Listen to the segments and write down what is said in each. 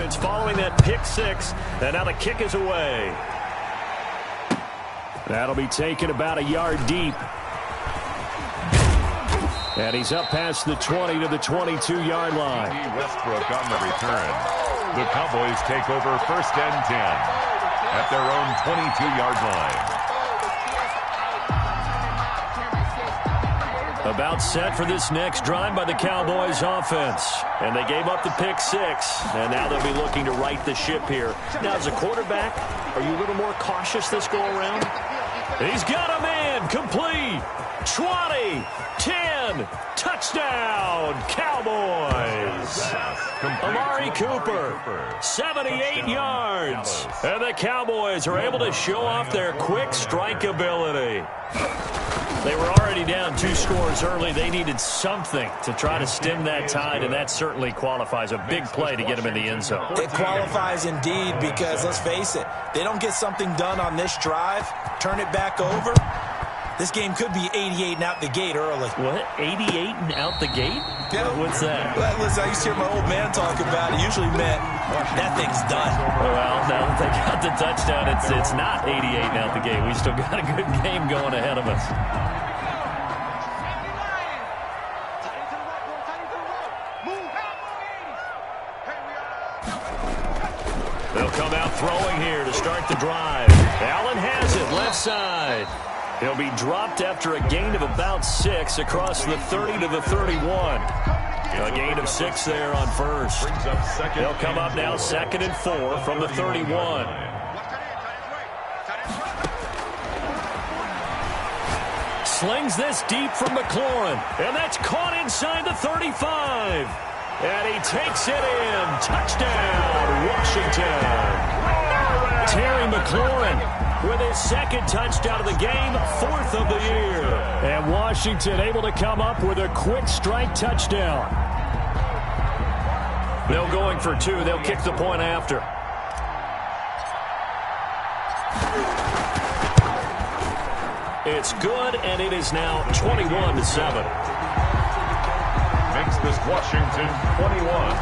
offense following that pick six. And now the kick is away. That'll be taken about a yard deep. And he's up past the 20 to the 22-yard line. Westbrook on the return. The Cowboys take over 1st and 10 at their own 22-yard line. About set for this next drive by the Cowboys offense. And they gave up the pick six. And now they'll be looking to right the ship here. Now, as a quarterback, are you a little more cautious this go-around? He's got a man. Complete. 20, 10, touchdown, Cowboys. Amari Cooper, 78 yards. And the Cowboys are able to show off their quick strike ability. They were already down 2 scores early. They needed something to try to stem that tide, and that certainly qualifies. A big play to get them in the end zone. It qualifies indeed because, let's face it, they don't get something done on this drive, turn it back over. This game could be 88 and out the gate early. What? 88 and out the gate? Yeah. What's that? Well, listen, I used to hear my old man talk about it. Usually meant that thing's done. Well, now that they got the touchdown, it's not 88 and out the gate. We still got a good game going ahead of us. They'll come out throwing here to start the drive. Allen has it, left side. He'll be dropped after a gain of about 6 across the 30 to the 31. A gain of 6 there on first. They'll come up now 2nd and 4 from the 31. Slings this deep from McLaurin. And that's caught inside the 35. And he takes it in. Touchdown, Washington. Terry McLaurin with his 2nd touchdown of the game, 4th of the year. And Washington able to come up with a quick strike touchdown. They're going for 2. They'll kick the point after. It's good, and it is now 21-7. Makes this Washington 21,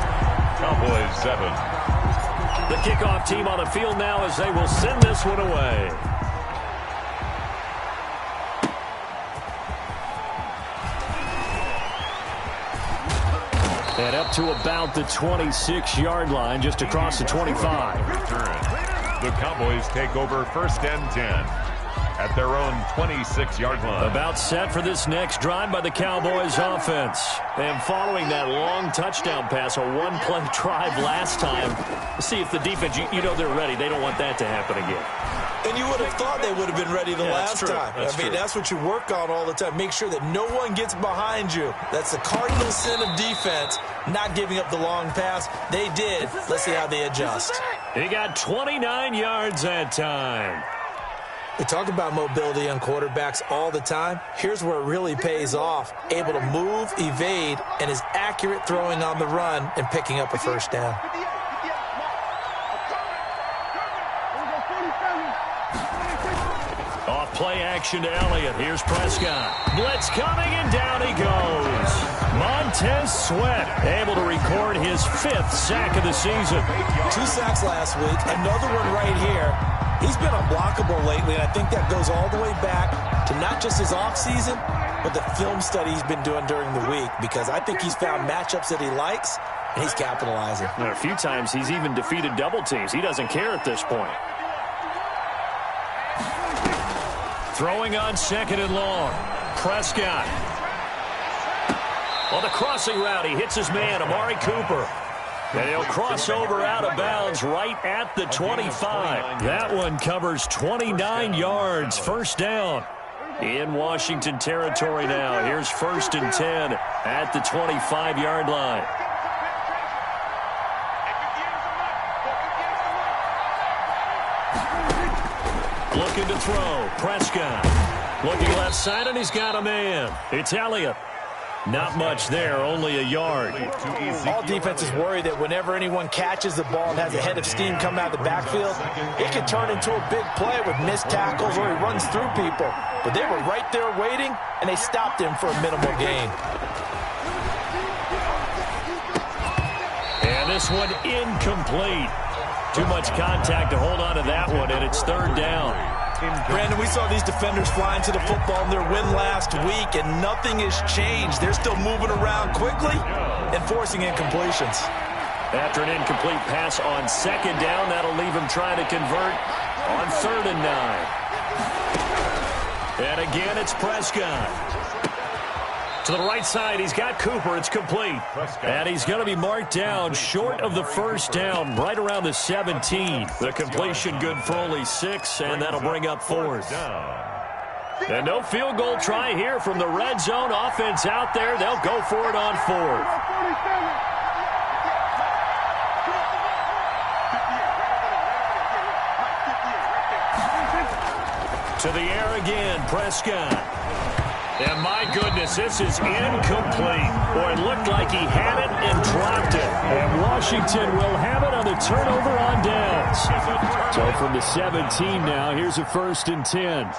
Cowboys 7. The kickoff team on the field now as they will send this one away. And up to about the 26-yard line, just across the 25. Return. The Cowboys take over 1st and 10 at their own 26-yard line. About set for this next drive by the Cowboys offense. And following that long touchdown pass, a one-play drive last time, see if the defense, you know they're ready. They don't want that to happen again. And you would have thought they would have been ready the last time. I mean, that's what you work on all the time. Make sure that no one gets behind you. That's the cardinal sin of defense, not giving up the long pass. They did. Let's see how they adjust. He got 29 yards that time. We talk about mobility on quarterbacks all the time. Here's where it really pays off. Able to move, evade, and is accurate throwing on the run and picking up a first down. Off play action to Elliott. Here's Prescott. Blitz coming, and down he goes. Montez Sweat able to record his 5th sack of the season. 2 sacks last week. Another one right here. He's been unblockable lately, and I think that goes all the way back to not just his offseason, but the film study he's been doing during the week, because I think he's found matchups that he likes, and he's capitalizing. And a few times he's even defeated double teams. He doesn't care at this point. Throwing on 2nd and long. Prescott. On the crossing route, he hits his man, Amari Cooper. And he'll cross over out of bounds right at the 25. That one covers 29 yards. First down in Washington territory now. Here's 1st and 10 at the 25-yard line. Looking to throw. Prescott. Looking left side, and he's got a man. It's Elliott. Not much there, only a yard. All defenses worry that whenever anyone catches the ball and has a head of steam come out of the backfield, it can turn into a big play with missed tackles or he runs through people. But they were right there waiting, and they stopped him for a minimal gain. And And this one incomplete. Too much contact to hold on to that one, and it's third down. Brandon, we saw these defenders flying to the football in their win last week, and nothing has changed. They're still moving around quickly and forcing incompletions. After an incomplete pass on second down, that'll leave him trying to convert on 3rd and 9. And again, it's Prescott. To the right side, he's got Cooper. It's complete. And he's going to be marked down short of the first down, right around the 17. The completion good for only 6, and that'll bring up 4th. And no field goal try here from the red zone. Offense out there. They'll go for it on 4th. To the air again, Prescott. And my goodness, this is incomplete. Boy, it looked like he had it and dropped it. And Washington will have it on the turnover on downs. So from the 17 now, here's a 1st and 10.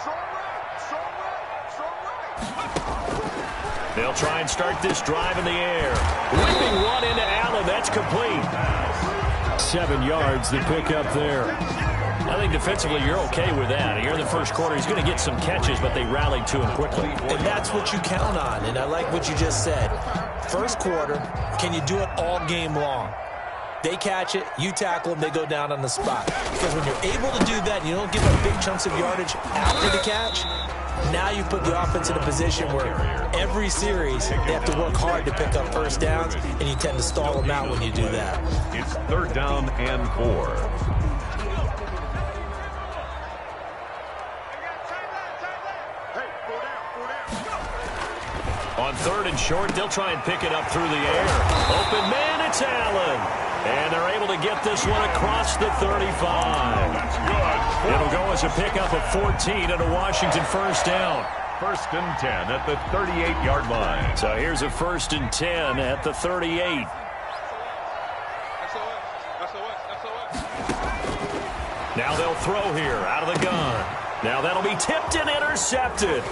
They'll try and start this drive in the air. Whipping one into Allen. That's complete. 7 yards, the pickup there. I think defensively you're okay with that. Here in the first quarter, he's going to get some catches, but they rallied to him quickly. And that's what you count on, and I like what you just said. First quarter, can you do it all game long? They catch it, you tackle them, they go down on the spot. Because when you're able to do that and you don't give up big chunks of yardage after the catch, now you put the offense in a position where every series they have to work hard to pick up first downs, and you tend to stall them out when you do that. It's 3rd down and 4. On 3rd and short, they'll try and pick it up through the air. Open man, it's Allen. And they're able to get this one across the 35. That's good. It'll go as a pickup of 14 and a Washington first down. 1st and 10 at the 38-yard line. So here's a 1st and 10 at the 38. Now they'll throw here out of the gun. Now that'll be tipped and intercepted.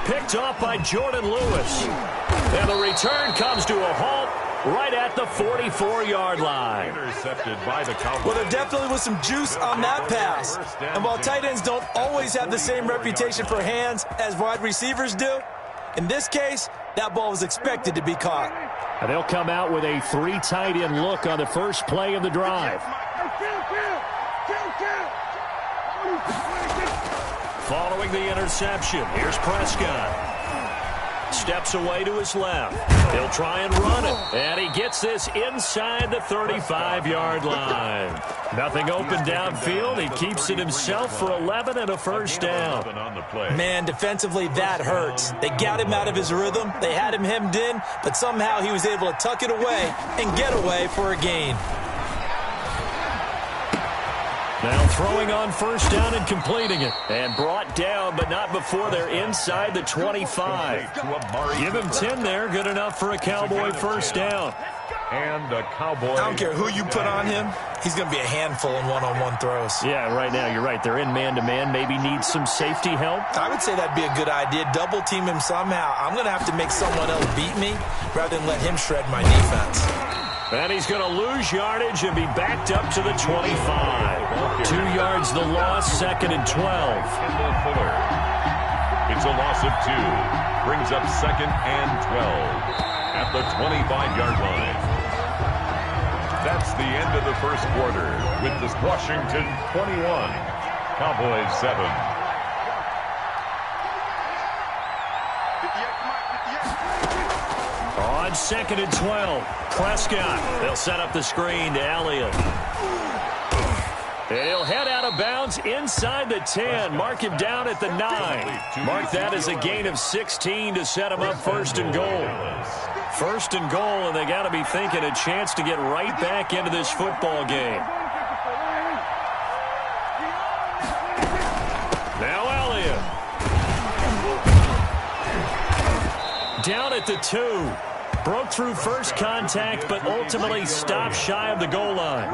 Picked off by Jordan Lewis. And the return comes to a halt right at the 44-yard line. Intercepted by the Cowboys. Well, there definitely was some juice on that pass. And while tight ends don't always have the same reputation for hands as wide receivers do, in this case, that ball was expected to be caught. And they'll come out with a 3 tight end look on the first play of the drive. Following the interception, here's Prescott. Steps away to his left. He'll try and run it. And he gets this inside the 35-yard line. Nothing open downfield. He keeps it himself for 11 and a first down. Man, defensively, that hurts. They got him out of his rhythm. They had him hemmed in, but somehow he was able to tuck it away and get away for a gain. Now throwing on first down and completing it. And brought down, but not before they're inside the 25. Give him 10 there. Good enough for a Cowboy first down. And a Cowboy. I don't care who you put on him. He's going to be a handful in one-on-one throws. Yeah, right now you're right. They're in man-to-man. Maybe need some safety help. I would say that'd be a good idea. Double team him somehow. I'm going to have to make someone else beat me rather than let him shred my defense. And he's going to lose yardage and be backed up to the 25. 2 yards the loss, 2nd and 12. It's a loss of 2. Brings up 2nd and 12 at the 25-yard line. That's the end of the first quarter with the Washington 21, Cowboys 7. On 2nd and 12, Prescott. They'll set up the screen to Elliott. And he'll head out of bounds inside the 10. Mark him down at the 9. Mark that as a gain of 16 to set him up 1st and goal. 1st and goal, and they got to be thinking a chance to get right back into this football game. Now Elliott. Down at the 2. Broke through first contact, but ultimately stopped shy of the goal line.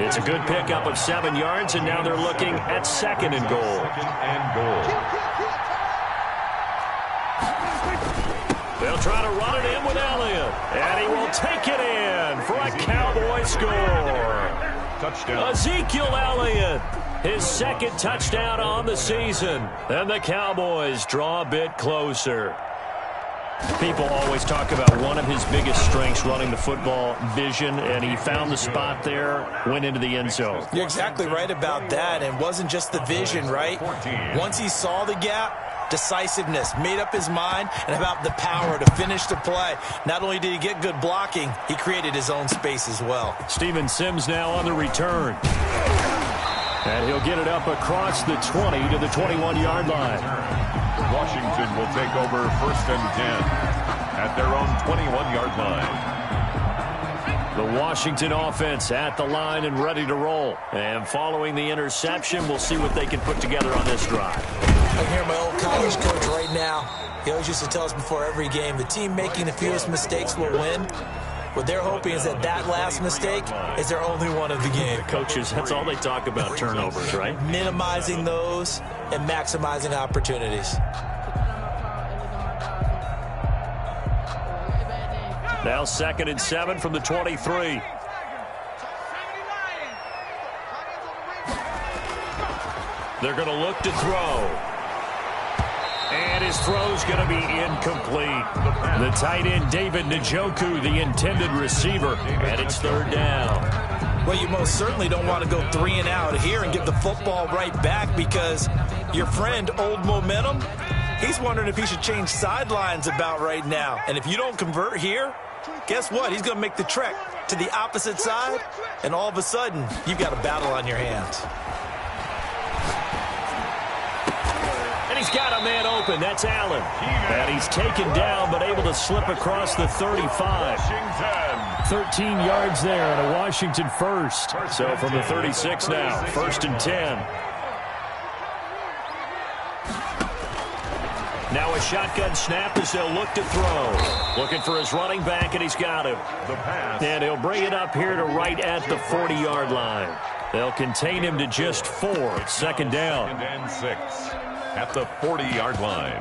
It's a good pickup of 7 yards, and now they're looking at 2nd and goal. They'll try to run it in with Elliott. And he will take it in for a Cowboy score. Touchdown. Ezekiel Elliott, his second touchdown on the season. And the Cowboys draw a bit closer. People always talk about one of his biggest strengths, running the football, vision, and he found the spot there, went into the end zone. You're exactly right about that, and it wasn't just the vision, right? Once he saw the gap, decisiveness, made up his mind, and about the power to finish the play. Not only did he get good blocking, he created his own space as well. Steven Sims now on the return. And he'll get it up across the 20 to the 21-yard line. Washington will take over 1st and 10 at their own 21-yard line. The Washington offense at the line and ready to roll. And following the interception, we'll see what they can put together on this drive. I can hear my old college coach right now. He always used to tell us before every game, the team making the fewest mistakes will win. What they're hoping is that last mistake is their only one of the game. Coaches, that's all they talk about, turnovers, right? Minimizing those and maximizing opportunities. Now 2nd and 7 from the 23. They're going to look to throw. And his throw's going to be incomplete. The tight end, David Njoku, the intended receiver, and it's 3rd down. Well, you most certainly don't want to go 3 and out here and give the football right back because your friend, Old Momentum, he's wondering if he should change sidelines about right now. And if you don't convert here, guess what? He's going to make the trek to the opposite side, and all of a sudden, you've got a battle on your hands. And he's got a man open. That's Allen. And he's taken down, but able to slip across the 35. 13 yards there and a Washington first. So from the 36 now, 1st and 10. Now a shotgun snap as they'll look to throw. Looking for his running back, and he's got him. And he'll bring it up here to right at the 40-yard line. They'll contain him to just 4. 2nd down. 2nd and 6 at the 40-yard line.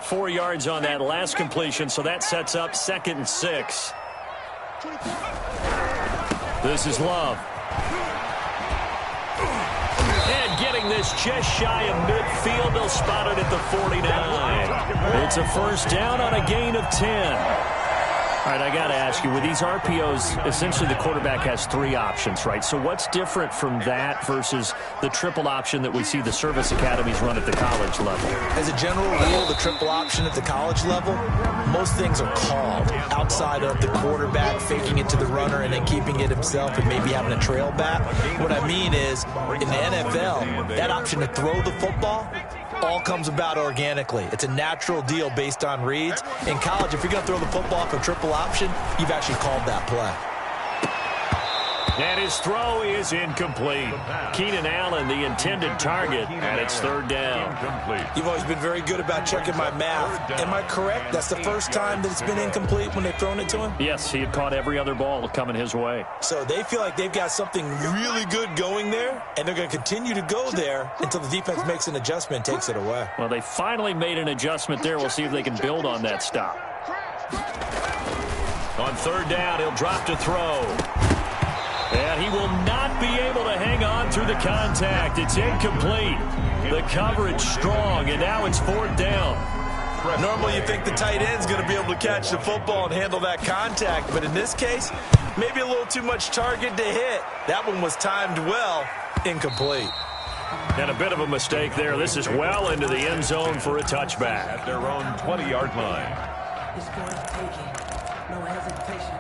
4 yards on that last completion, so that sets up 2nd and 6. This is Love. And getting this just shy of midfield, they'll spot it at the 49. It's a 1st down on a gain of 10. All right, I got to ask you, with these RPOs, essentially the quarterback has 3 options, right? So what's different from that versus the triple option that we see the service academies run at the college level? As a general rule, the triple option at the college level, most things are called outside of the quarterback faking it to the runner and then keeping it himself and maybe having a trail back. What I mean is, in the NFL, that option to throw the football all comes about organically. It's a natural deal based on reads. In college, if you're going to throw the football for triple option, you've actually called that play. And his throw is incomplete. Keenan Allen, the intended target, and it's 3rd down. You've always been very good about checking my math. Am I correct? That's the first time that it's been incomplete when they've thrown it to him? Yes, he had caught every other ball coming his way. So they feel like they've got something really good going there, and they're going to continue to go there until the defense makes an adjustment and takes it away. Well, they finally made an adjustment there. We'll see if they can build on that stop. On 3rd down, he'll drop to throw. And he will not be able to hang on through the contact. It's incomplete. The coverage strong, and now it's 4th down. Normally you think the tight end's going to be able to catch the football and handle that contact, but in this case, maybe a little too much target to hit. That one was timed well, incomplete. And a bit of a mistake there. This is well into the end zone for a touchback. At their own 20-yard line. It's going to take it. No hesitation.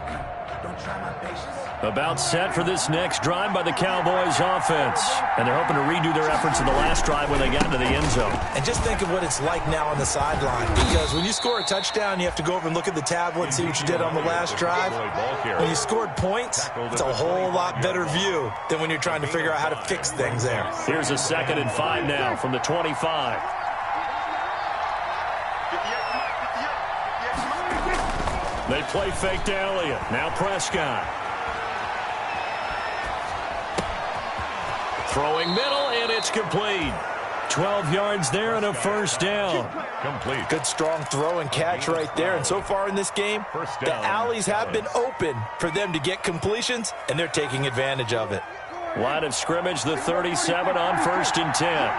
Don't try my patience. About set for this next drive by the Cowboys offense. And they're hoping to redo their efforts in the last drive when they got into the end zone. And just think of what it's like now on the sideline. Because when you score a touchdown, you have to go over and look at the tablet and see what you did on the last drive. When you scored points, it's a whole lot better view than when you're trying to figure out how to fix things there. Here's a 2nd and 5 now from the 25. They play fake to Elliott. Now Prescott. Throwing middle, and it's complete. 12 yards there and a first down. Complete. Good strong throw and catch right there. And so far in this game, the alleys have been open for them to get completions, and they're taking advantage of it. Line of scrimmage, the 37 on 1st and 10.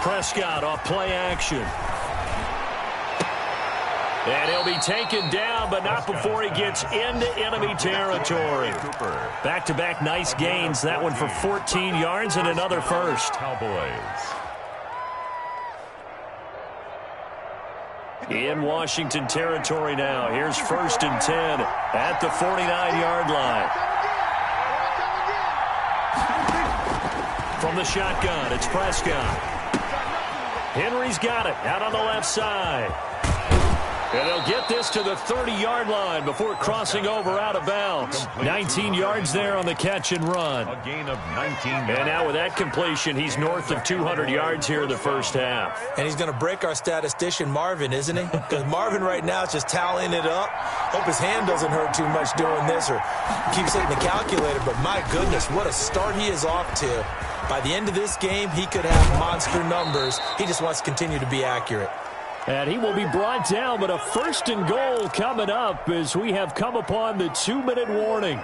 Prescott off play action. And he'll be taken down, but not before he gets into enemy territory. Back-to-back nice gains. That one for 14 yards and another first. Cowboys. In Washington territory now. Here's 1st and 10 at the 49-yard line. From the shotgun, it's Prescott. Henry's got it out on the left side. And they'll get this to the 30-yard line before crossing over out of bounds. 19 yards there on the catch and run. A gain of 19 yards. And now with that completion, he's north of 200 yards here in the first half. And he's going to break our statistician, Marvin, isn't he? Because Marvin right now is just tallying it up. Hope his hand doesn't hurt too much doing this or keeps hitting the calculator. But my goodness, what a start he is off to. By the end of this game, he could have monster numbers. He just wants to continue to be accurate. And he will be brought down, but a 1st and goal coming up as we have come upon the 2-minute warning.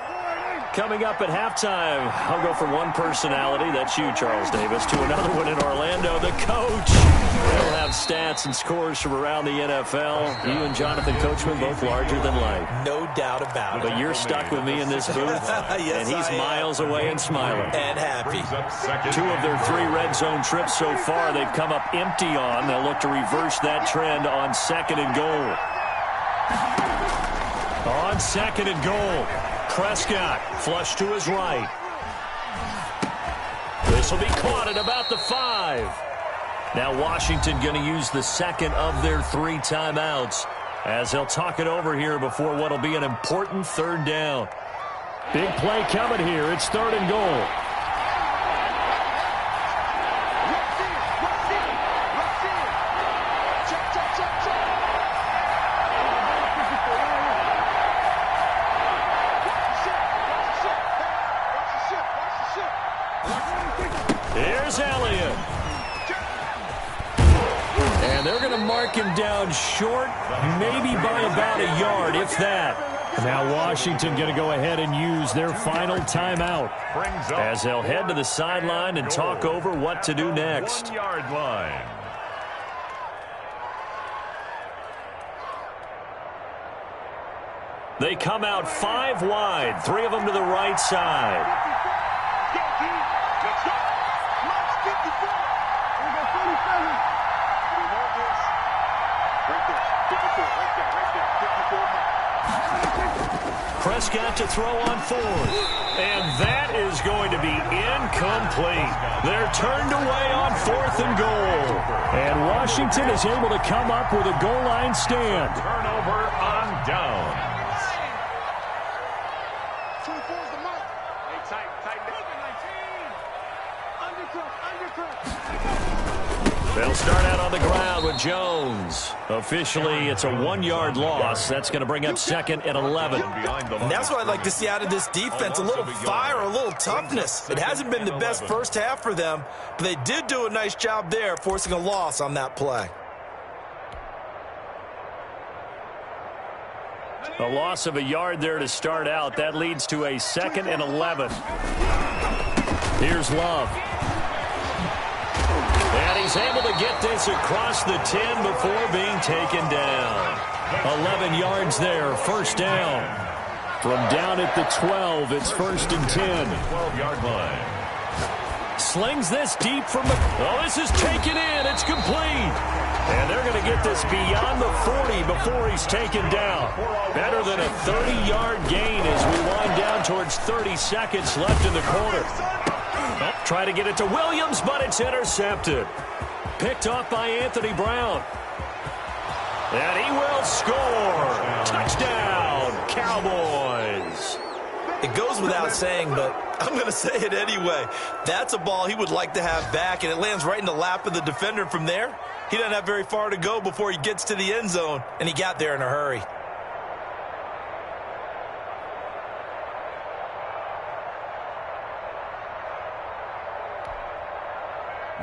Coming up at halftime, I'll go from one personality, that's you, Charles Davis, to another one in Orlando, the coach. They'll have stats and scores from around the NFL. You and Jonathan Coachman both larger than life. No doubt about it. But you're stuck with me in this booth, yes, and he's miles away and smiling. And happy. 2 of their 3 red zone trips so far they've come up empty on. They'll look to reverse that trend on 2nd and goal. On 2nd and goal, Prescott flush to his right. This will be caught at about the 5. Now Washington going to use the second of their 3 timeouts as they'll talk it over here before what will be an important 3rd down. Big play coming here. It's 3rd and goal. Here's Elliott. And they're going to mark him down short, maybe by about a yard, if that. Now Washington going to go ahead and use their final timeout as they'll head to the sideline and talk over what to do next. 1-yard line. They come out 5 wide, 3 of them to the right side. Prescott to throw on 4th. And that is going to be incomplete. They're turned away on 4th and goal. And Washington is able to come up with a goal line stand. Turnover on downs. They'll start out on the ground with Jones. Officially, it's a 1-yard loss. That's going to bring up 2nd and 11. And that's what I'd like to see out of this defense, a little fire, a little toughness. It hasn't been the best first half for them, but they did do a nice job there, forcing a loss on that play. A loss of a yard there to start out. That leads to a 2nd and 11. Here's Love. And he's able to get this across the 10 before being taken down. 11 yards there, 1st down. From down at the 12, it's 1st and 10. 12-yard line. Slings this deep from the... Oh, this is taken in. It's complete. And they're going to get this beyond the 40 before he's taken down. Better than a 30-yard gain as we wind down towards 30 seconds left in the quarter. Oh, try to get it to Williams, but it's intercepted. Picked off by Anthony Brown. And he will score. Touchdown, Cowboys. It goes without saying, but I'm going to say it anyway. That's a ball he would like to have back, and it lands right in the lap of the defender from there. He doesn't have very far to go before he gets to the end zone, and he got there in a hurry.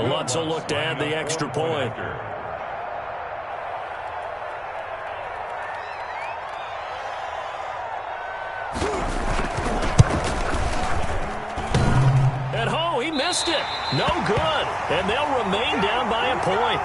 Lutz will look to add the extra point. And oh, he missed it. No good. And they'll remain down by a point.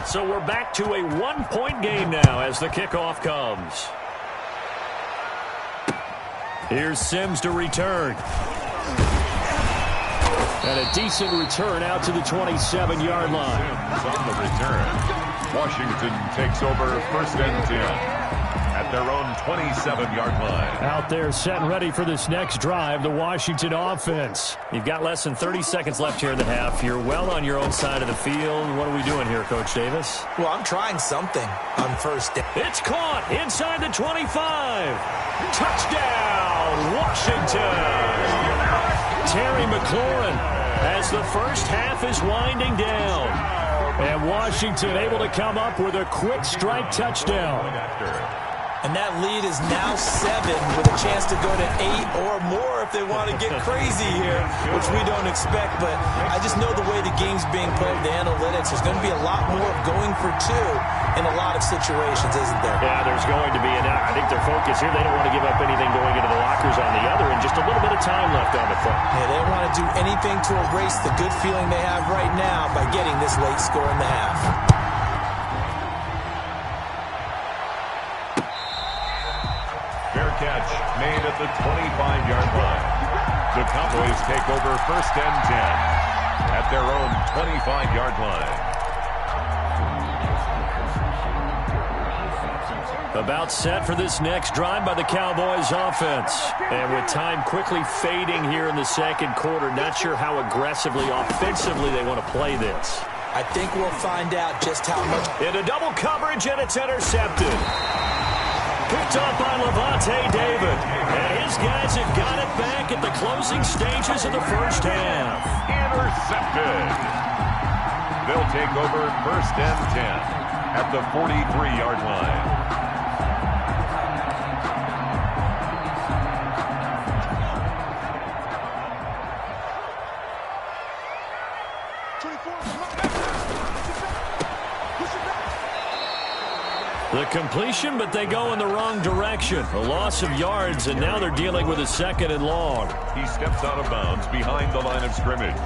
So we're back to a one-point game now as the kickoff comes. Here's Sims to return. And a decent return out to the 27-yard line. Sims on the return. Washington takes over first and 10 at their own 27-yard line. Out there set and ready for this next drive, the Washington offense. You've got less than 30 seconds left here in the half. You're well on your own side of the field. What are we doing here, Coach Davis? Well, I'm trying something on first down. It's caught inside the 25. Touchdown, Washington. Terry McLaurin as the first half is winding down. And Washington able to come up with a quick strike touchdown. And that lead is now 7 with a chance to go to 8 or more if they want to get crazy here, which we don't expect. But I just know the way the game's being played, the analytics, there's going to be a lot more of going for 2 in a lot of situations, isn't there? Yeah, there's going to be. And I think their focus here, they don't want to give up anything going into the lockers on the other, and just a little bit of time left on the front. Yeah, they don't want to do anything to erase the good feeling they have right now by getting this late score in the half. Catch made at the 25-yard line. The Cowboys take over first and 10 at their own 25-yard line. About set for this next drive by the Cowboys offense. And with time quickly fading here in the second quarter, not sure how aggressively, offensively they want to play this. I think we'll find out just how much. Into double coverage, and it's intercepted. Picked up by Levante David. And his guys have got it back at the closing stages of the first half. Intercepted. They'll take over first and 10 at the 43-yard line. The completion, but they go in the wrong direction. A loss of yards, and now they're dealing with a second and long. He steps out of bounds behind the line of scrimmage.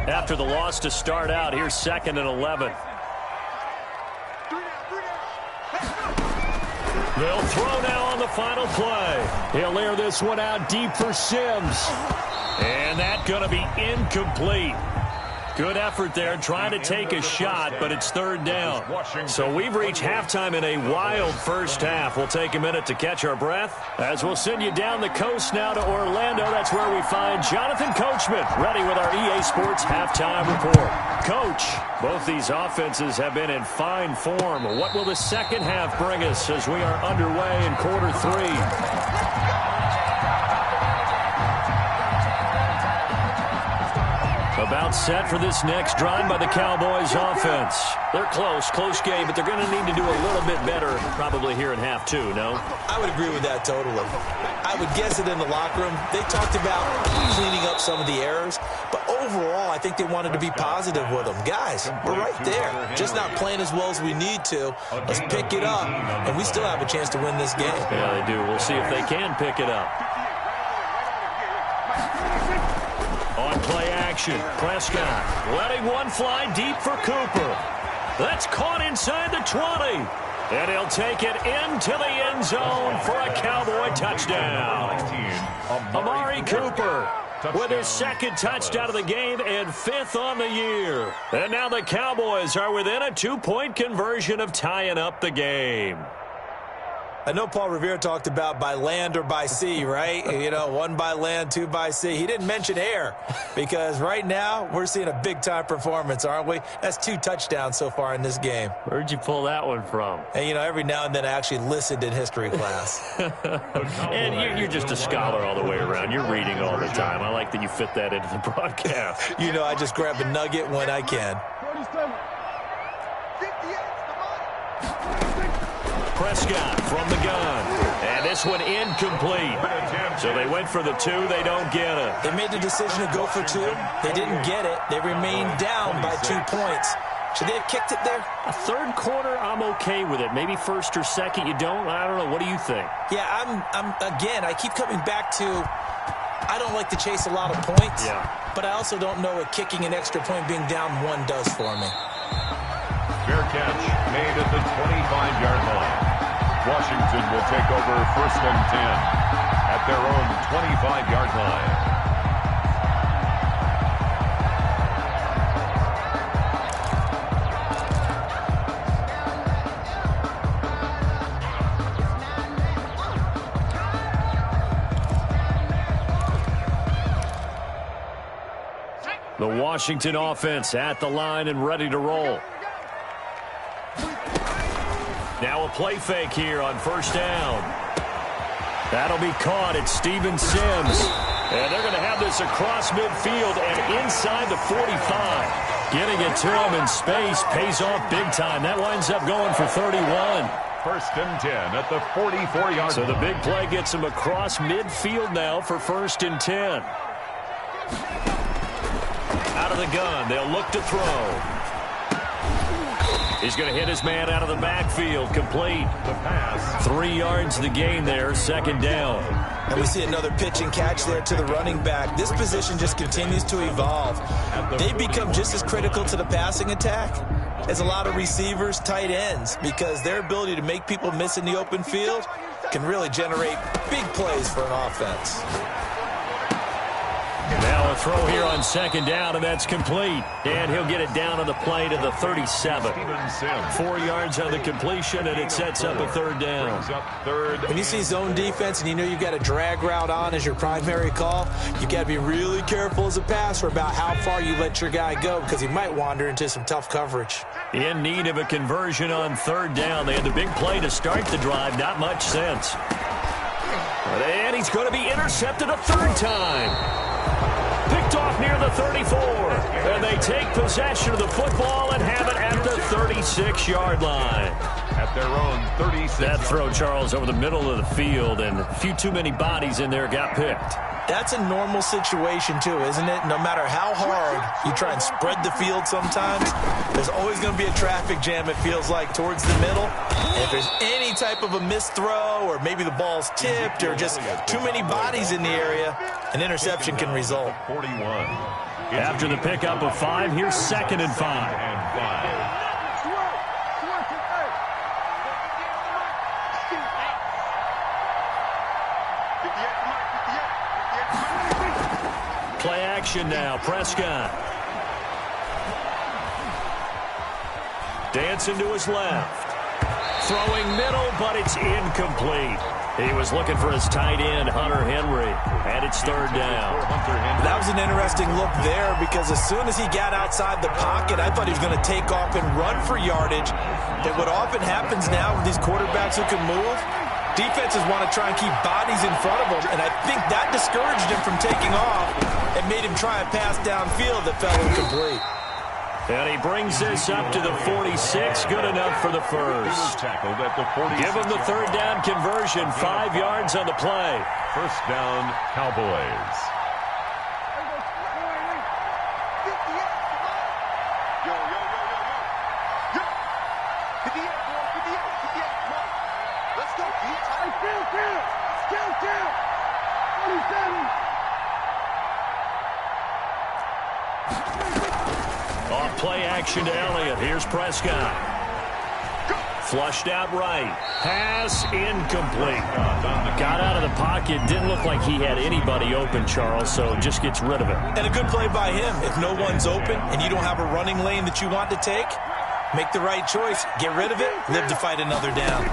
After the loss to start out, here's second and 11. They'll throw now on the final play. He'll air this one out deep for Sims. And that's going to be incomplete. Good effort there trying to take a shot, but it's third down. So we've reached halftime in a wild first half. We'll take a minute to catch our breath as we'll send you down the coast now to Orlando. That's where we find Jonathan Coachman ready with our EA Sports halftime report. Coach, both these offenses have been in fine form. What will the second half bring us as we are underway in quarter 3? About set for this next drive by the Cowboys offense. They're close game, but they're going to need to do a little bit better probably here in half 2, no? I would agree with that totally. I would guess it in the locker room. They talked about cleaning up some of the errors, but overall I think they wanted to be positive with them. Guys, we're right there. Just not playing as well as we need to. Let's pick it up, and we still have a chance to win this game. Yeah, they do. We'll see if they can pick it up. On play action, Prescott letting one fly deep for Cooper. That's caught inside the 20. And he'll take it into the end zone for a Cowboy touchdown. Amari Cooper with his second touchdown of the game and 5th on the year. And now the Cowboys are within a 2-point conversion of tying up the game. I know Paul Revere talked about by land or by sea, right? You know, 1 by land, 2 by sea. He didn't mention air because right now we're seeing a big-time performance, aren't we? That's 2 touchdowns so far in this game. Where'd you pull that one from? And, you know, every now and then I actually listened in history class. And you're just a scholar all the way around. You're reading all the time. I like that you fit that into the broadcast. You know, I just grab a nugget when I can. Prescott from the gun. And this one incomplete. So they went for the 2. They don't get it. They made the decision to go for 2. They didn't get it. They remained down by 2 points. Should they have kicked it there? A third quarter, I'm okay with it. Maybe first or second, you don't. I don't know. What do you think? Yeah, again, I keep coming back to I don't like to chase a lot of points. Yeah. But I also don't know what kicking an extra point being down 1 does for me. Fair catch made at the 25-yard line. Washington will take over 1st and 10 at their own 25-yard line. The Washington offense at the line and ready to roll. Now a play fake here on 1st down. That'll be caught. It's Steven Sims. And they're going to have this across midfield and inside the 45. Getting it to him in space pays off big time. That winds up going for 31. 1st and 10 at the 44-yard line. So the big play gets him across midfield now for 1st and 10. Out of the gun. They'll look to throw. He's going to hit his man out of the backfield. Complete. The pass. 3 yards the gain there. 2nd down. And we see another pitch and catch there to the running back. This position just continues to evolve. They become just as critical to the passing attack as a lot of receivers, tight ends, because their ability to make people miss in the open field can really generate big plays for an offense. Now a throw here on 2nd down, and that's complete. And he'll get it down on the play to the 37. 4 yards on the completion, and it sets up a 3rd down. When you see zone defense and you know you've got a drag route on as your primary call, you've got to be really careful as a passer about how far you let your guy go because he might wander into some tough coverage. In need of a conversion on 3rd down. They had the big play to start the drive. Not much sense. And he's going to be intercepted a 3rd time. Picked off near the 34. And they take possession of the football and have it at the 36-yard line. At their own 36. That throw, Charles, over the middle of the field, and a few too many bodies in there got picked. That's a normal situation, too, isn't it? No matter how hard you try and spread the field sometimes, there's always going to be a traffic jam, it feels like, towards the middle. And if there's any type of a missed throw or maybe the ball's tipped or just too many bodies in the area, an interception can result. 41. After the pickup of 5, here's 2nd and 5. Play action now. Prescott. Dancing to his left. Throwing middle, but it's incomplete. He was looking for his tight end, Hunter Henry, and it's 3rd down. That was an interesting look there because as soon as he got outside the pocket, I thought he was going to take off and run for yardage. And what often happens now with these quarterbacks who can move, defenses want to try and keep bodies in front of them, and I think that discouraged him from taking off and made him try a pass downfield that fell incomplete. And he brings this up to the 46. Good enough for the first. Tackled at the 46. Give him the 3rd down conversion. 5 yards on the play. 1st down, Cowboys. Off play action to Elliott. Here's Prescott. Flushed out right. Pass incomplete. Got out of the pocket. Didn't look like he had anybody open, Charles, so just gets rid of it. And a good play by him. If no one's open and you don't have a running lane that you want to take, make the right choice. Get rid of it. Live to fight another down.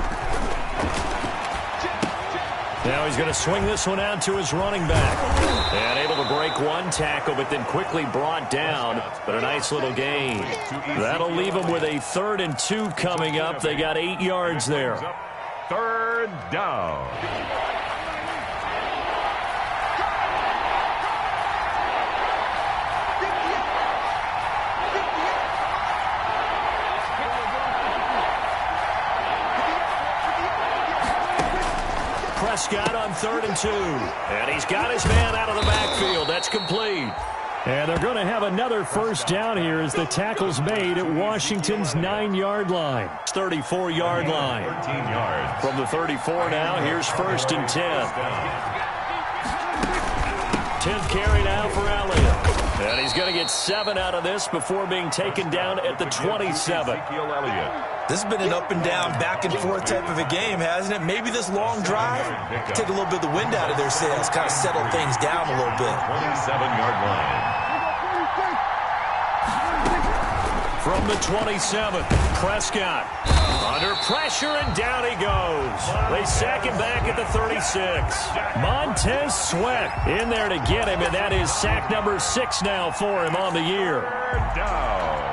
Now he's going to swing this one out to his running back. And able to break one tackle, but then quickly brought down. But a nice little gain. That'll leave him with a 3rd and 2 coming up. They got 8 yards there. 3rd down. Prescott on 3rd and 2. And he's got his man out of the backfield. That's complete. And they're going to have another first down here as the tackle's made at Washington's 9-yard line. 34-yard line. 13 yards. From the 34 now, here's 1st and 10. 10th carry now for Elliott. And he's going to get 7 out of this before being taken down at the 27. This has been an up and down, back and forth type of a game, hasn't it? Maybe this long drive, take a little bit of the wind out of their sails, kind of settle things down a little bit. 27-yard line. From the 27, Prescott under pressure, and down he goes. They sack him back at the 36. Montez Sweat in there to get him, and that is sack number 6 now for him on the year. 3rd down.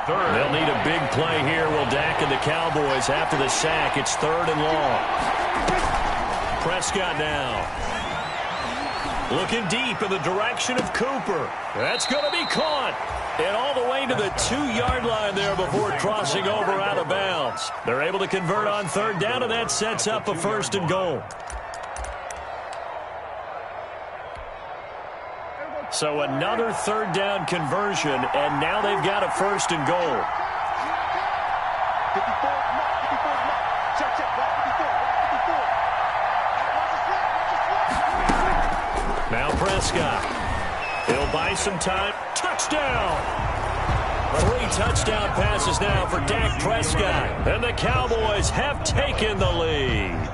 They'll need a big play here. Will Dak and the Cowboys after the sack. It's 3rd and long. Prescott now. Looking deep in the direction of Cooper. That's going to be caught. And all the way to the 2-yard line there before crossing over out of bounds. They're able to convert on 3rd down, and that sets up a 1st and goal. So another 3rd down conversion, and now they've got a 1st and goal. Now Prescott. He'll buy some time. Touchdown! 3 touchdown passes now for Dak Prescott. And the Cowboys have taken the lead.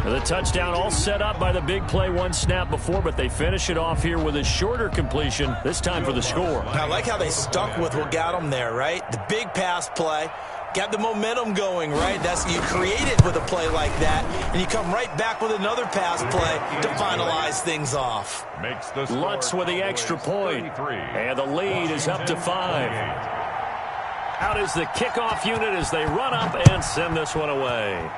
The touchdown all set up by the big play 1 snap before, but they finish it off here with a shorter completion, this time for the score. I like how they stuck with what got them there, right? The big pass play. Got the momentum going, right? That's you create it with a play like that, and you come right back with another pass play to finalize things off. Lutz with the extra point, and the lead is up to 5. Out is the kickoff unit as they run up and send this one away.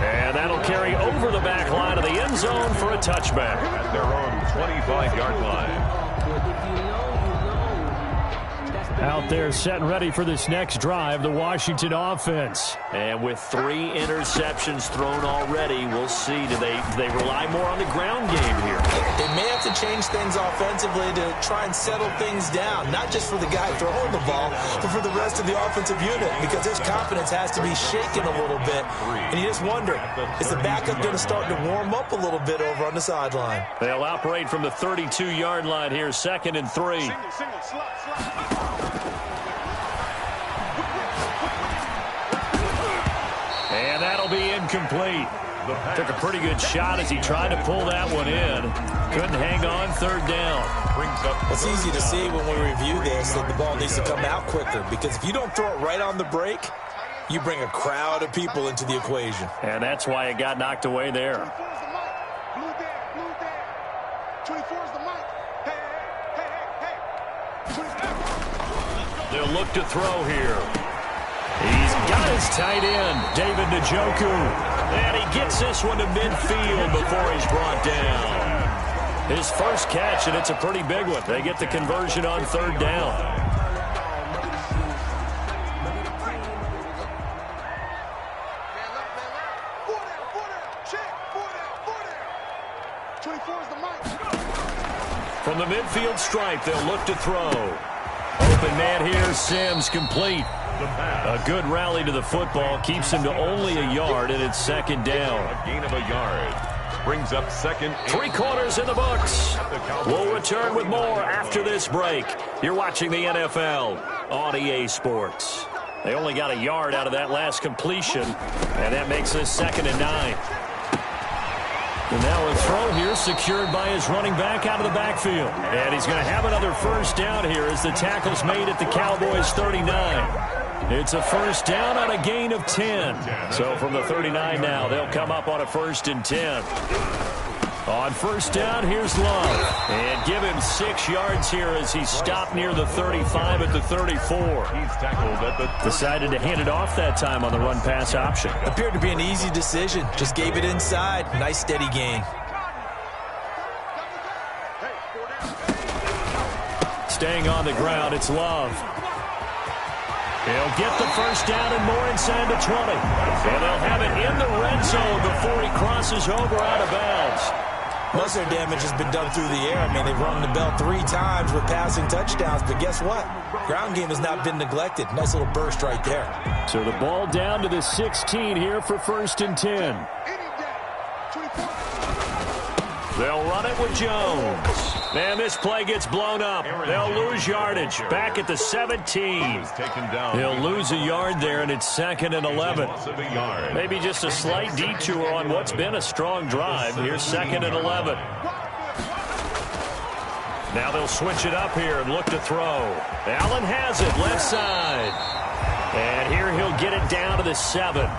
And that'll carry over the back line of the end zone for a touchback. At their own 25-yard line. Out there set and ready for this next drive, the Washington offense. And with 3 interceptions thrown already, we'll see. Do they rely more on the ground game here? They may have to change things offensively to try and settle things down, not just for the guy throwing the ball, but for the rest of the offensive unit, because his confidence has to be shaken a little bit. And you just wonder, is the backup going to start to warm up a little bit over on the sideline? They'll operate from the 32-yard line here, 2nd and 3. And that'll be incomplete. Took a pretty good shot as he tried to pull that one in. Couldn't hang on, 3rd down. It's easy to see when we review this that the ball needs to come out quicker, because if you don't throw it right on the break, you bring a crowd of people into the equation. And that's why it got knocked away there. They'll look to throw here. He's got his tight end, David Njoku. And he gets this one to midfield before he's brought down. His first catch, and it's a pretty big one. They get the conversion on 3rd down. From the midfield stripe, they'll look to throw. Open man here, Sims, complete. A good rally to the football keeps him to only a yard, and it's 2nd down. A gain of a yard. Brings up 2nd. 3 quarters in the books. We'll return with more after this break. You're watching the NFL on EA Sports. They only got a yard out of that last completion, and that makes this 2nd and 9. And now a throw here secured by his running back out of the backfield. And he's going to have another first down here as the tackle's made at the Cowboys 39. It's a first down on a gain of 10. So from the 39 now, they'll come up on a 1st and 10. On first down, here's Love. And give him 6 yards here as he stopped near the 35 at the 34. He's tackled at the 30. Decided to hand it off that time on the run-pass option. Appeared to be an easy decision. Just gave it inside. Nice steady gain. Staying on the ground, it's Love. He'll get the first down and more inside the 20. And they'll have it in the red zone before he crosses over out of bounds. Most of their damage has been done through the air. I mean, they've rung the bell 3 times with passing touchdowns, but guess what? Ground game has not been neglected. Nice little burst right there. So the ball down to the 16 here for 1st and 10. They'll run it with Jones. And this play gets blown up. They'll lose yardage. Back at the 17. He'll lose a yard there, and it's 2nd and 11. Maybe just a slight detour on what's been a strong drive. Here's 2nd and 11. Now they'll switch it up here and look to throw. Allen has it, left side. And here he'll get it down to the 7.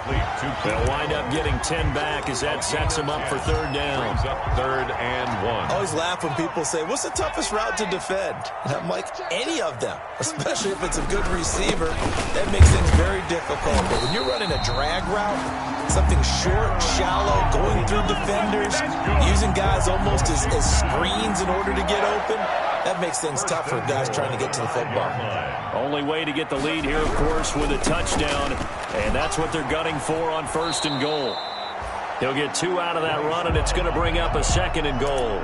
They'll wind up getting 10 back as that sets him up for 3rd down. 3rd and 1. I always laugh when people say, what's the toughest route to defend? And I'm like, any of them, especially if it's a good receiver. That makes things very difficult. But when you're running a drag route, something short, shallow, going through defenders, using guys almost as screens in order to get open, that makes things tough for guys trying to get to the football. Only way to get the lead here, of course, with a touchdown, and that's what they're gunning for on 1st and goal. He'll get 2 out of that run, and it's going to bring up a 2nd and goal.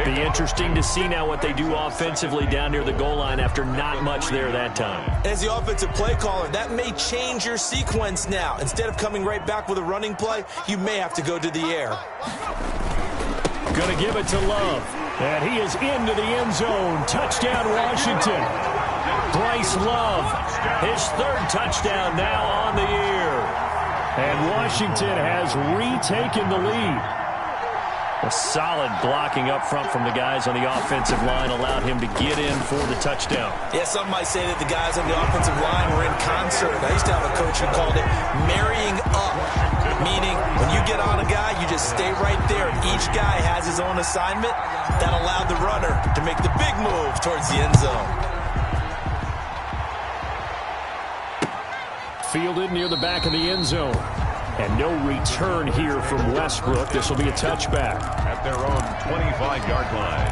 Be interesting to see now what they do offensively down near the goal line after not much there that time. As the offensive play caller, that may change your sequence now. Instead of coming right back with a running play, you may have to go to the air. Going to give it to Love. And he is into the end zone. Touchdown, Washington. Bryce Love, his 3rd touchdown now on the year. And Washington has retaken the lead. A solid blocking up front from the guys on the offensive line allowed him to get in for the touchdown. Yeah, some might say that the guys on the offensive line were in concert. I used to have a coach who called it marrying up, meaning when you get on a guy, you just stay right there. Each guy has his own assignment. That allowed the runner to make the big move towards the end zone. Fielded near the back of the end zone. And no return here from Westbrook. This will be a touchback. At their own 25-yard line.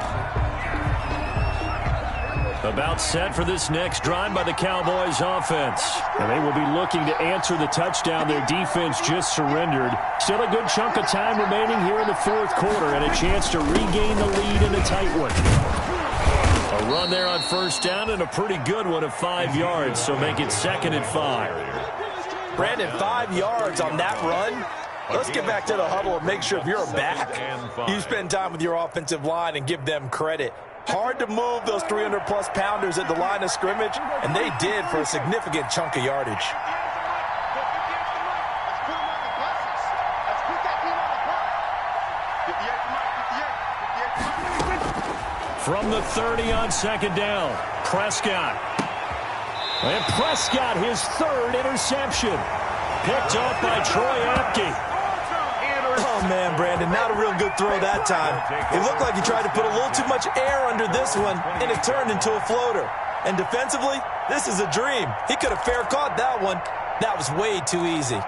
About set for this next drive by the Cowboys offense. And they will be looking to answer the touchdown their defense just surrendered. Still a good chunk of time remaining here in the 4th quarter and a chance to regain the lead in a tight one. A run there on 1st down and a pretty good one of 5 yards, so make it 2nd and 5. Brandon, 5 yards on that run. Let's get back to the huddle and make sure if you're a back, you spend time with your offensive line and give them credit. Hard to move those 300-plus pounders at the line of scrimmage, and they did for a significant chunk of yardage. From the 30 on 2nd down, Prescott. And Prescott, his 3rd interception. Picked up by Troy Apke. Oh, man, Brandon, not a real good throw that time. It looked like he tried to put a little too much air under this one, and it turned into a floater. And defensively, this is a dream. He could have fair caught that one. That was way too easy.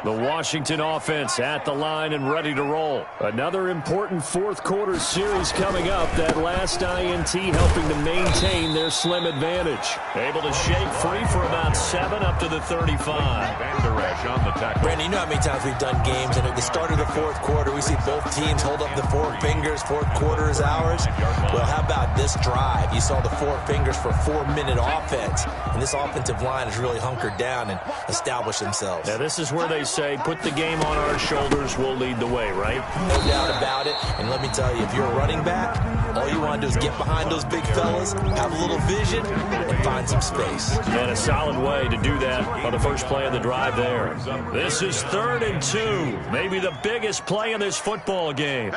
The Washington offense at the line and ready to roll. Another important 4th quarter series coming up. That last INT helping to maintain their slim advantage. Able to shake free for about 7 up to the 35. On the tackle. Brandon, you know how many times we've done games, and at the start of the 4th quarter, we see both teams hold up the 4 fingers. 4th quarter is ours. Well, how about this drive? You saw the 4 fingers for 4-minute offense, and this offensive line has really hunkered down and established themselves. Now, this is where they say, put the game on our shoulders, we'll lead the way, right? No doubt about it. And let me tell you, if you're a running back, all you want to do is get behind those big fellas, have a little vision, and find some space. And a solid way to do that on the first play of the drive there. This is 3rd and 2, maybe the biggest play in this football game.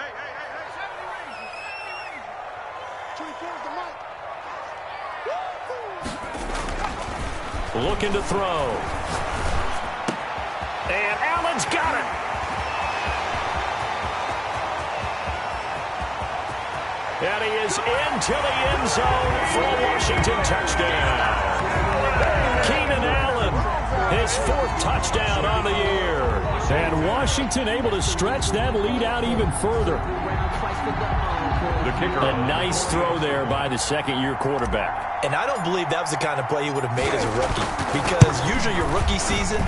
Looking to throw. And Allen's got it. And he is into the end zone for a Washington touchdown. Keenan Allen, his 4th touchdown on the year. And Washington able to stretch that lead out even further. The kicker. A nice throw there by the second-year quarterback. And I don't believe that was the kind of play he would have made as a rookie, because usually your rookie season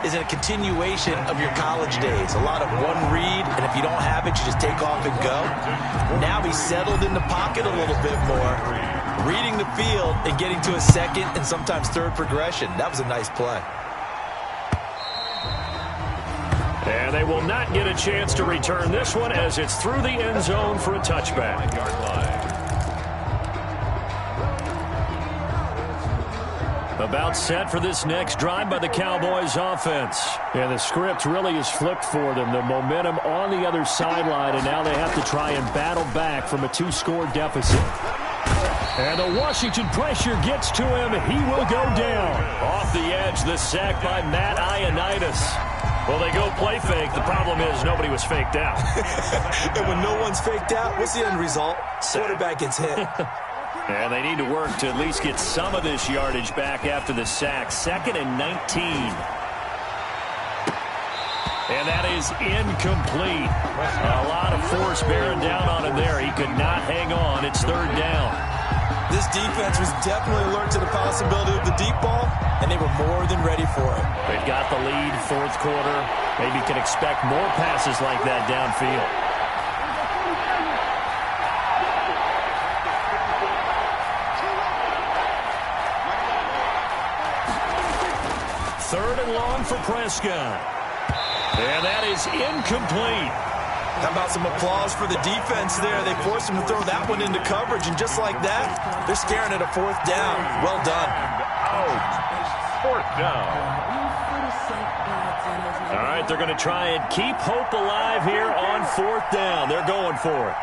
is a continuation of your college days. A lot of one read, and if you don't have it, you just take off and go. Now he's settled in the pocket a little bit more, reading the field and getting to a second and sometimes third progression. That was a nice play. And they will not get a chance to return this one as it's through the end zone for a touchback. About set for this next drive by the Cowboys offense. And the script really is flipped for them. The momentum on the other sideline, and now they have to try and battle back from a 2-score deficit. And the Washington pressure gets to him. He will go down. Off the edge, the sack by Matt Ioannidis. Well, they go play fake. The problem is nobody was faked out. And when no one's faked out, what's the end result? Quarterback gets hit. And they need to work to at least get some of this yardage back after the sack. 2nd and 19. And that is incomplete. A lot of force bearing down on him there. He could not hang on. It's 3rd down. This defense was definitely alert to the possibility of the deep ball, and they were more than ready for it. They've got the lead, 4th quarter. Maybe can expect more passes like that downfield. Third and long for Prescott. And that is incomplete. How about some applause for the defense there? They forced him to throw that one into coverage, and just like that, they're staring at a 4th down. Well done. Out. 4th down. All right, they're going to try and keep hope alive here on 4th down. They're going for it.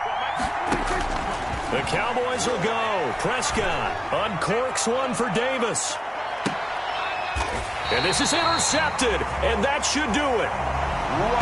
The Cowboys will go. Prescott uncorks one for Davis. And this is intercepted, and that should do it.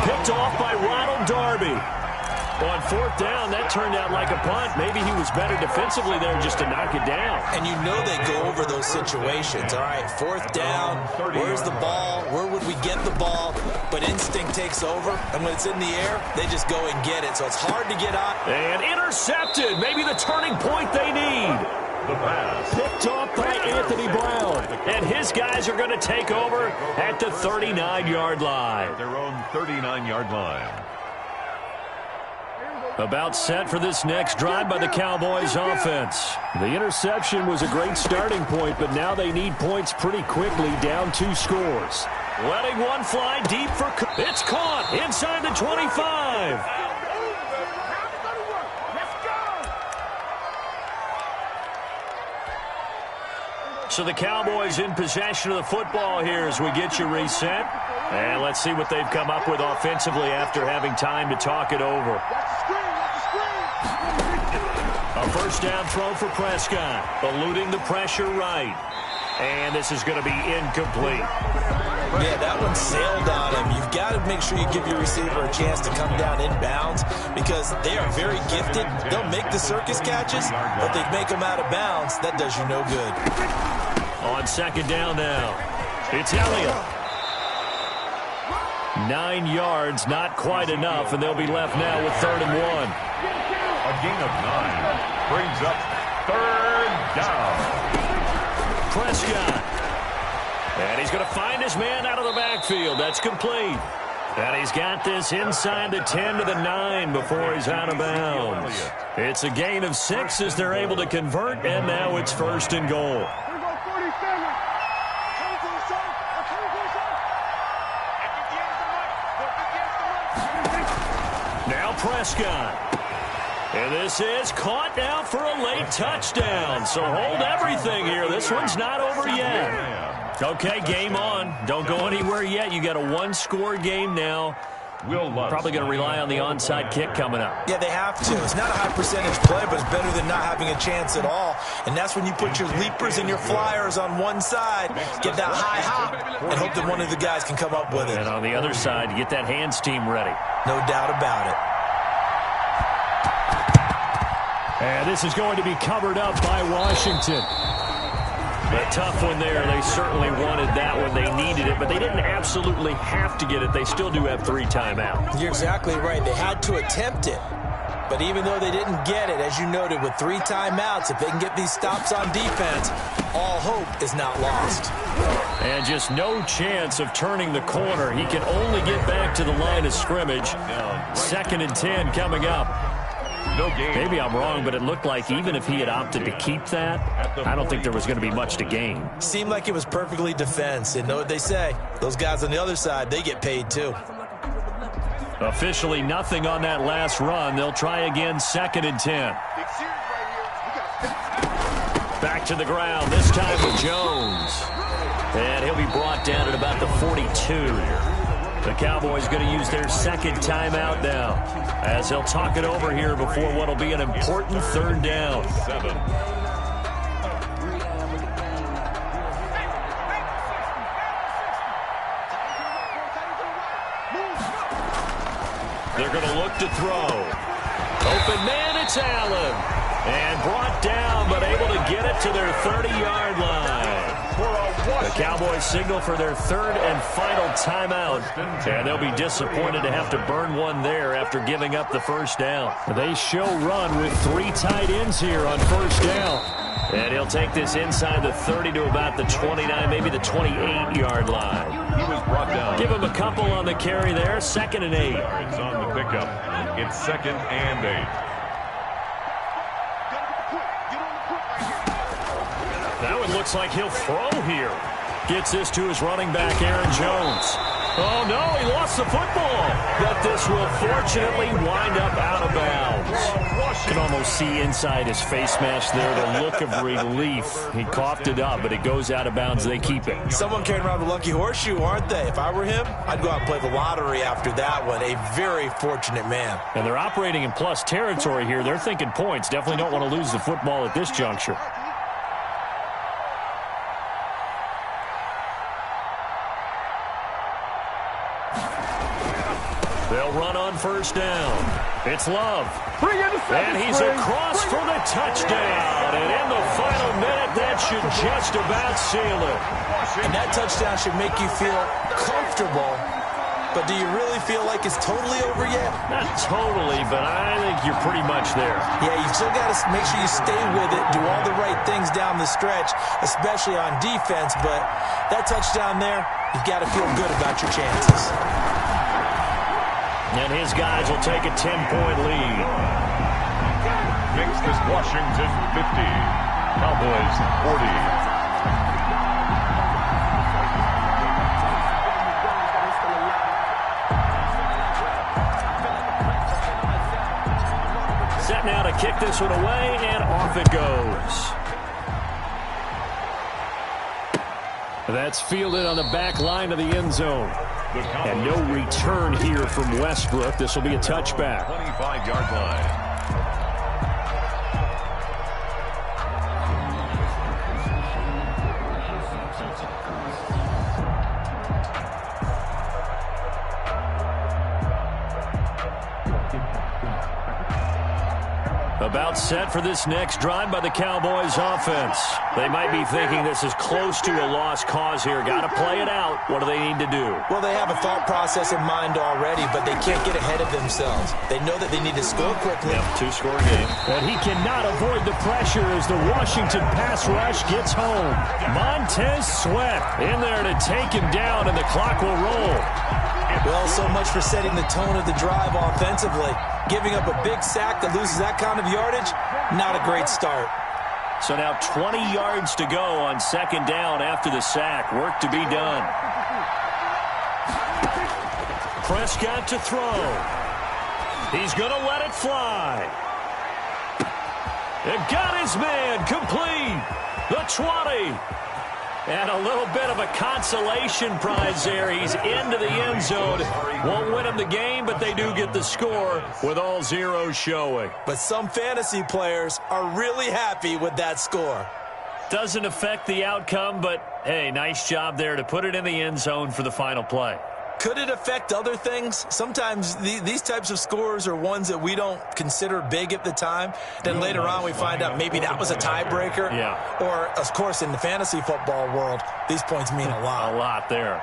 Picked off by Ronald Darby. On 4th down, that turned out like a punt. Maybe he was better defensively there just to knock it down. And you know they go over those situations. All right, 4th down, where's the ball? Where would we get the ball? But instinct takes over, and when it's in the air, they just go and get it. So it's hard to get out. And intercepted. Maybe the turning point they need. The pass. Picked off by Anthony Brown. And his guys are going to take over at the 39-yard line. Their own 39-yard line. About set for this next drive by the Cowboys offense. The interception was a great starting point, but now they need points pretty quickly, down 2 scores. Letting one fly deep for... It's caught inside the 25. So the Cowboys in possession of the football here as we get you reset. And let's see what they've come up with offensively after having time to talk it over. A 1st down throw for Prescott, eluding the pressure right. And this is going to be incomplete. Yeah, that one sailed on him. You've got to make sure you give your receiver a chance to come down inbounds because they are very gifted. They'll make the circus catches, but they make them out of bounds. That does you no good. On 2nd down now, it's Elliott. 9 yards, not quite enough, and they'll be left now with 3rd and 1. A gain of 9 brings up 3rd down. Prescott. And he's going to find his man out of the backfield. That's complete. And he's got this inside the 10 to the 9 before he's out of bounds. It's a gain of 6 as they're able to convert, and now it's 1st and goal. Now Prescott. And this is caught now for a late touchdown. So hold everything here. This one's not over yet. Okay, game on. Don't go anywhere yet. You got a one-score game now. Probably going to rely on the onside kick coming up. Yeah, they have to. It's not a high percentage play, but it's better than not having a chance at all. And that's when you put your leapers and your flyers on one side, get that high hop, and hope that one of the guys can come up with it. And on the other side, you get that hands team ready. No doubt about it. And this is going to be covered up by Washington. A tough one there. They certainly wanted that one. They needed it, but they didn't absolutely have to get it. They still do have 3 timeouts. You're exactly right. They had to attempt it. But even though they didn't get it, as you noted, with 3 timeouts, if they can get these stops on defense, all hope is not lost. And just no chance of turning the corner. He can only get back to the line of scrimmage. 2nd and 10 coming up. No gain. Maybe I'm wrong, but it looked like even if he had opted to keep that, I don't think there was going to be much to gain. Seemed like it was perfectly defense. And know what they say? Those guys on the other side, they get paid too. Officially nothing on that last run. They'll try again, 2nd and 10. Back to the ground, this time with Jones. And he'll be brought down at about the 42. The Cowboys going to use their 2nd timeout now, as they'll talk it over here before what will be an important 3rd down. 7. They're going to look to throw. Open man, it's Allen. And brought down, but able to get it to their 30-yard line. The Cowboys signal for their 3rd and final timeout. And they'll be disappointed to have to burn one there after giving up the 1st down. They show run with 3 tight ends here on 1st down. And he'll take this inside the 30 to about the 29, maybe the 28-yard line. He was brought down. Give him a couple on the carry there. 2nd and 8. It's on the pickup. It's 2nd and 8. That one looks like he'll throw here. Gets this to his running back, Aaron Jones. Oh, no, he lost the football. But this will fortunately wind up out of bounds. You can almost see inside his face mask there the look of relief. He coughed it up, but it goes out of bounds. They keep it. Someone carrying around the lucky horseshoe, aren't they? If I were him, I'd go out and play the lottery after that one. A very fortunate man. And they're operating in plus territory here. They're thinking points. Definitely don't want to lose the football at this juncture. They'll run on 1st down. It's Love. And he's across for the touchdown. And in the final minute, that should just about seal it. And that touchdown should make you feel comfortable. But do you really feel like it's totally over yet? Not totally, but I think you're pretty much there. Yeah, you still got to make sure you stay with it, do all the right things down the stretch, especially on defense. But that touchdown there, you've got to feel good about your chances. And his guys will take a 10-point lead. Makes this Washington 50. Cowboys 40. Set now to kick this one away, and off it goes. That's fielded on the back line of the end zone. And no return here from Westbrook. This will be a touchback. 25-yard line. About set for this next drive by the Cowboys offense. They might be thinking this is close to a lost cause here. Got to play it out. What do they need to do? Well, they have a thought process in mind already, but they can't get ahead of themselves. They know that they need to score quickly. Yep, 2-score game. And he cannot avoid the pressure as the Washington pass rush gets home. Montez Sweat in there to take him down, and the clock will roll. Well, so much for setting the tone of the drive offensively. Giving up a big sack that loses that kind of yardage, not a great start. So now 20 yards to go on 2nd down after the sack. Work to be done. Prescott to throw. He's going to let it fly. And got his man complete. The 20. And a little bit of a consolation prize there. He's into the end zone. Won't win him the game, but they do get the score with all zeros showing. But some fantasy players are really happy with that score. Doesn't affect the outcome, but, hey, nice job there to put it in the end zone for the final play. Could it affect other things? Sometimes these types of scores are ones that we don't consider big at the time. Then later on we find out maybe that was a tiebreaker. Yeah. Or, of course, in the fantasy football world, these points mean a lot. A lot there.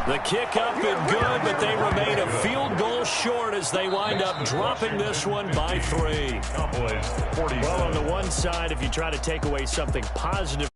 The kick up and good, but they remain a field goal short as they wind up dropping this one by 3. Cowboys 47. Well, on the one side, if you try to take away something positive